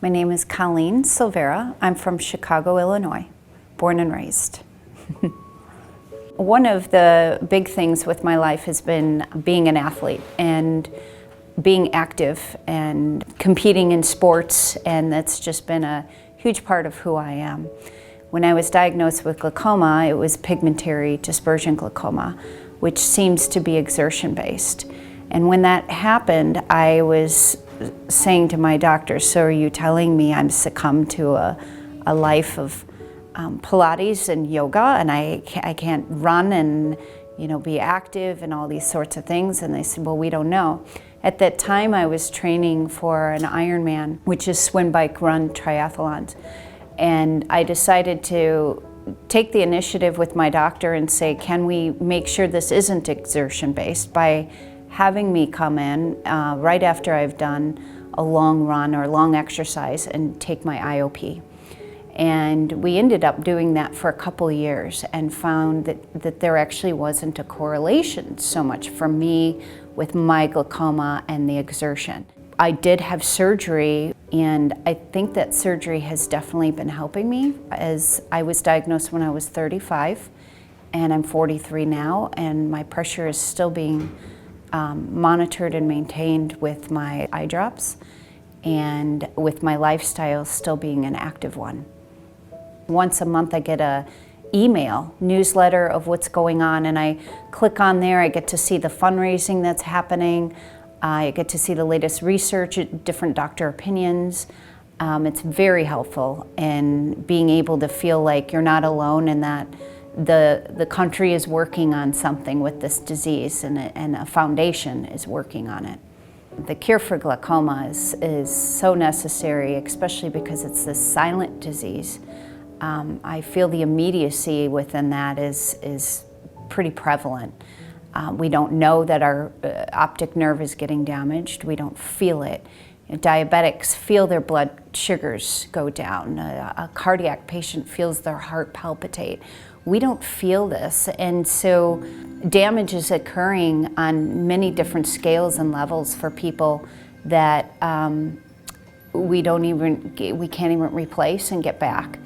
My name is Colleen Silvera. I'm from Chicago, Illinois, born and raised. One of the big things with my life has been being an athlete and being active and competing in sports, and that's just been a huge part of who I am. When I was diagnosed with glaucoma, it was pigmentary dispersion glaucoma, which seems to be exertion-based. And when that happened, I was saying to my doctor, so are you telling me I'm succumbed to a life of Pilates and yoga, and I can't run and be active and all these sorts of things? And they said, well, we don't know. At that time, I was training for an Ironman, which is swim, bike, run triathlons. And I decided to take the initiative with my doctor and say, can we make sure this isn't exertion-based by having me come in right after I've done a long run or long exercise and take my IOP. And we ended up doing that for a couple of years and found that there actually wasn't a correlation so much for me with my glaucoma and the exertion. I did have surgery, and I think that surgery has definitely been helping me, as I was diagnosed when I was 35 and I'm 43 now, and my pressure is still being monitored and maintained with my eye drops, and with my lifestyle still being an active one. Once a month I get a email newsletter of what's going on, and I click on there. I get to see the fundraising that's happening. I get to see the latest research, different doctor opinions. It's very helpful in being able to feel like you're not alone and that the country is working on something with this disease, and a foundation is working on it. The cure for glaucoma is so necessary, especially because it's this silent disease. I feel the immediacy within that is pretty prevalent. We don't know that our optic nerve is getting damaged. We don't feel it. Diabetics feel their blood sugars go down. A cardiac patient feels their heart palpitate. We don't feel this, and so damage is occurring on many different scales and levels for people that we can't even replace and get back.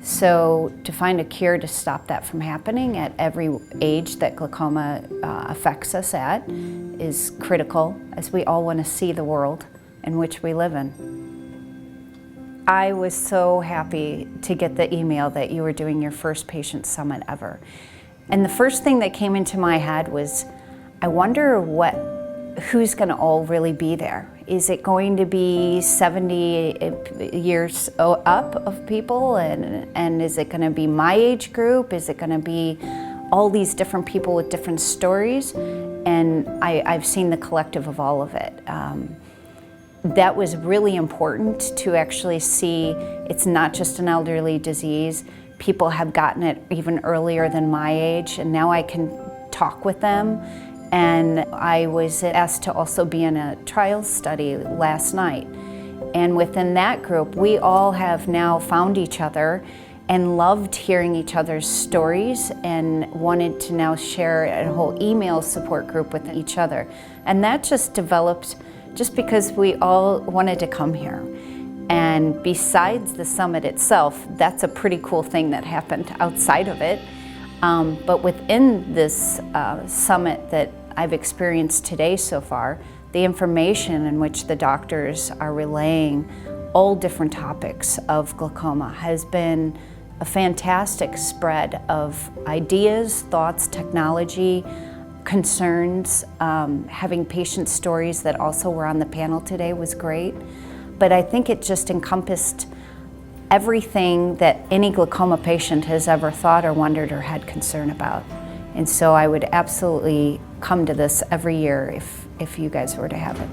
So to find a cure to stop that from happening at every age that glaucoma affects us at is critical, as we all want to see the world in which we live in. I was so happy to get the email that you were doing your first patient summit ever. And the first thing that came into my head was, I wonder who's going to all really be there. Is it going to be 70 years up of people, and is it going to be my age group? Is it going to be all these different people with different stories? And I've seen the collective of all of it. That was really important to actually see it's not just an elderly disease. People have gotten it even earlier than my age, and now I can talk with them. And I was asked to also be in a trial study last night. And within that group, we all have now found each other and loved hearing each other's stories and wanted to now share a whole email support group with each other. And that just developed just because we all wanted to come here. And besides the summit itself, that's a pretty cool thing that happened outside of it. But within this summit that I've experienced today so far, the information in which the doctors are relaying all different topics of glaucoma has been a fantastic spread of ideas, thoughts, technology, concerns. Having patient stories that also were on the panel today was great. But I think it just encompassed everything that any glaucoma patient has ever thought or wondered or had concern about. And so I would absolutely come to this every year if you guys were to have it.